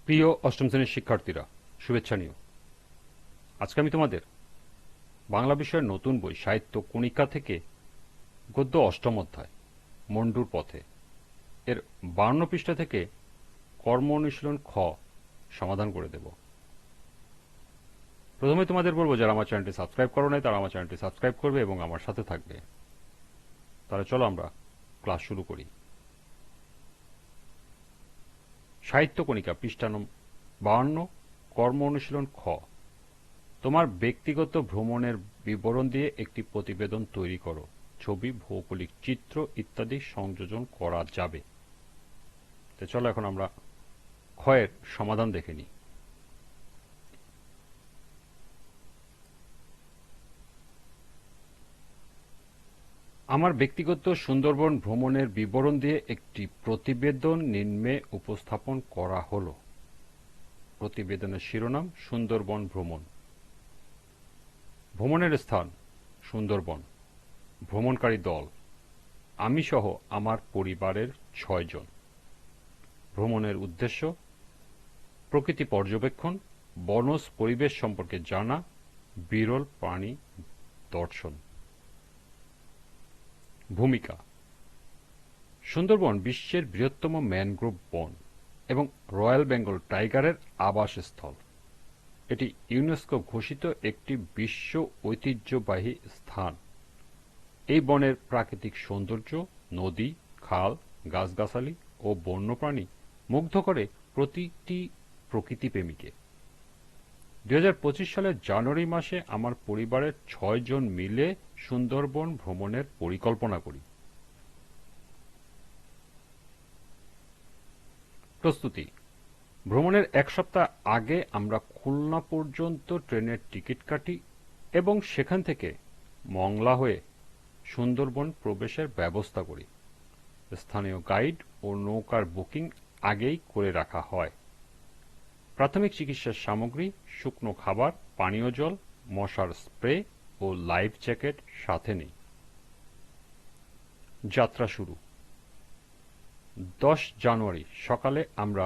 প্রিয় অষ্টম শ্রেণীর শিক্ষার্থীরা, শুভেচ্ছা নিও। আজকে আমি তোমাদের বাংলা বিষয়ের নতুন বই সাহিত্য কণিকা থেকে গদ্য অষ্টম অধ্যায় মন্ডুর পথে এর 52 পৃষ্ঠা থেকে কর্ম অনুশীলন খ সমাধান করে দেব। প্রথমে তোমাদের বলবো, যারা আমার চ্যানেলটি সাবস্ক্রাইব করো নাই তারা আমার চ্যানেলটি সাবস্ক্রাইব করবে এবং আমার সাথে থাকবে। তাহলে চলো আমরা ক্লাস শুরু করি। সাহিত্য কণিকা পৃষ্ঠা 52, কর্ম অনুশীলন খ। তোমার ব্যক্তিগত ভ্রমণের বিবরণ দিয়ে একটি প্রতিবেদন তৈরি করো। ছবি, ভৌগোলিক চিত্র ইত্যাদি সংযোজন করা যাবে। তো চলো এখন আমরা ক্ষয়ের সমাধান দেখে নিই। আমার ব্যক্তিগত সুন্দরবন ভ্রমণের বিবরণ দিয়ে একটি প্রতিবেদন নিম্নে উপস্থাপন করা হলো। প্রতিবেদনের শিরোনাম সুন্দরবন ভ্রমণ। ভ্রমণের স্থান সুন্দরবন। ভ্রমণকারী দল আমি সহ আমার পরিবারের 6 জন। ভ্রমণের উদ্দেশ্য প্রকৃতি পর্যবেক্ষণ, বনজ পরিবেশ সম্পর্কে জানা, বিরল প্রাণী দর্শন। ভূমিকা সুন্দরবন বিশ্বের বৃহত্তম ম্যানগ্রোভ বন এবং রয়্যাল বেঙ্গল টাইগারের আবাসস্থল। এটি ইউনেস্কো ঘোষিত একটি বিশ্ব ঐতিহ্যবাহী স্থান। এই বনের প্রাকৃতিক সৌন্দর্য, নদী, খাল, গাছগাছালি ও বন্যপ্রাণী মুগ্ধ করে প্রতিটি প্রকৃতিপ্রেমীকে। 2025 সালের জানুয়ারি মাসে আমার পরিবারের 6 জন মিলে সুন্দরবন ভ্রমণের পরিকল্পনা করি। প্রস্তুতি ভ্রমণের 1 সপ্তাহ আগে আমরা খুলনা পর্যন্ত ট্রেনের টিকিট কাটি এবং সেখান থেকে মংলা হয়ে সুন্দরবন প্রবেশের ব্যবস্থা করি। স্থানীয় গাইড ও নৌকার বুকিং আগেই করে রাখা হয়। প্রাথমিক চিকিৎসার সামগ্রী, শুকনো খাবার, পানীয় জল, মশার স্প্রে ও লাইফ জ্যাকেট সাথে নেই। যাত্রা শুরু 10 জানুয়ারি সকালে আমরা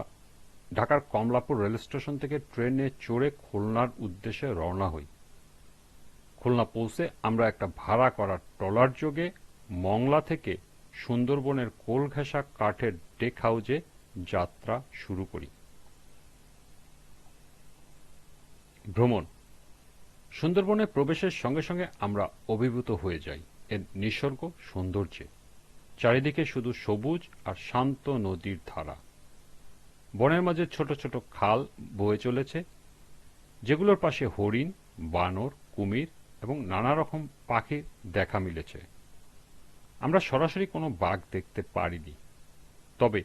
ঢাকার কমলাপুর রেল স্টেশন থেকে ট্রেনে চড়ে খুলনার উদ্দেশ্যে রওনা হই। খুলনা পৌঁছে আমরা একটা ভাড়া করা ট্রলার যোগে মংলা থেকে সুন্দরবনের কোল ঘেঁষা কাঠের ডেক হাউজে যাত্রা শুরু করি। ভ্রমণ সুন্দরবনে প্রবেশের সঙ্গে সঙ্গে আমরা অভিভূত হয়ে যাই এর নিসর্গ সৌন্দর্যে। চারিদিকে শুধু সবুজ আর শান্ত নদীর ধারা। বনের মাঝে ছোট ছোট খাল বয়ে চলেছে, যেগুলোর পাশে হরিণ, বানর, কুমির এবং নানা রকম পাখির দেখা মিলেছে। আমরা সরাসরি কোনো বাঘ দেখতে পারিনি, তবে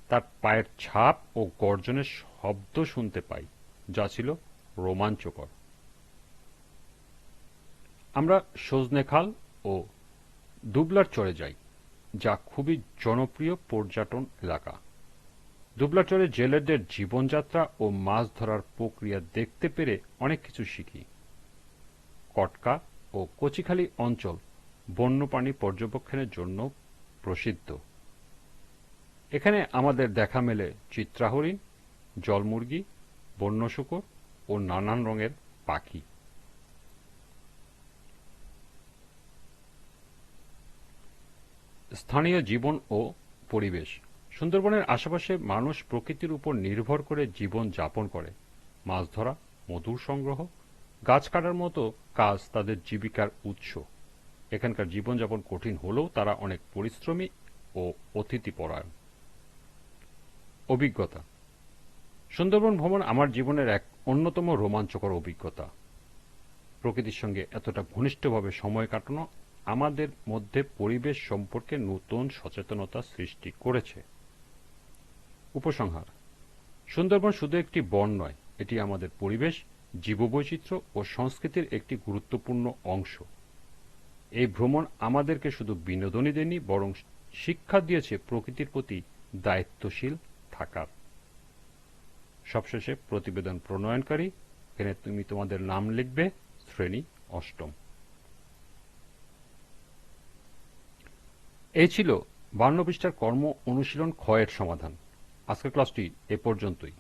তার পায়ের ছাপ ও গর্জনের শব্দ শুনতে পাই, যা ছিল রোমাঞ্চকর। আমরা সজনেখাল ও দুবলার চরে যাই, যা খুবই জনপ্রিয় পর্যটন এলাকা। দুবলার চরে জেলেদের জীবনযাত্রা ও মাছ ধরার প্রক্রিয়া দেখতে পেরে অনেক কিছু শিখি। কটকা ও কচিখালী অঞ্চল বন্যপ্রাণী পর্যবেক্ষণের জন্য প্রসিদ্ধ। এখানে আমাদের দেখা মেলে চিত্রাহরিণ, জলমুরগি, বন্য শূকর ও নানান রঙের পাখি। স্থানীয় জীবন ও পরিবেশ সুন্দরবনের আশেপাশে মানুষ প্রকৃতির উপর নির্ভর করে জীবন যাপন করে। মাছ ধরা, মধুর সংগ্রহ, গাছ কাটার মতো কাজ তাদের জীবিকার উৎস। এখানকার জীবনযাপন কঠিন হলেও তারা অনেক পরিশ্রমী ও অতিথিপরায়ণ। অভিজ্ঞতা সুন্দরবন ভ্রমণ আমার জীবনের এক অন্যতম রোমাঞ্চকর অভিজ্ঞতা। প্রকৃতির সঙ্গে এতটা ঘনিষ্ঠভাবে সময় কাটানো আমাদের মধ্যে পরিবেশ সম্পর্কে নতুন সচেতনতা সৃষ্টি করেছে। উপসংহার সুন্দরবন শুধু একটি বন নয়, এটি আমাদের পরিবেশ, জীববৈচিত্র্য ও সংস্কৃতির একটি গুরুত্বপূর্ণ অংশ। এই ভ্রমণ আমাদেরকে শুধু বিনোদনই দেয়নি, বরং শিক্ষা দিয়েছে প্রকৃতির প্রতি দায়িত্বশীল থাকার। সবশেষে প্রতিবেদন প্রণয়নকারী, এখানে তুমি তোমাদের নাম লিখবে, শ্রেণী অষ্টম। এই ছিল 52 পৃষ্ঠার কর্ম অনুশীলন ক্ষয়ের সমাধান। আজকের ক্লাসটি এ পর্যন্তই।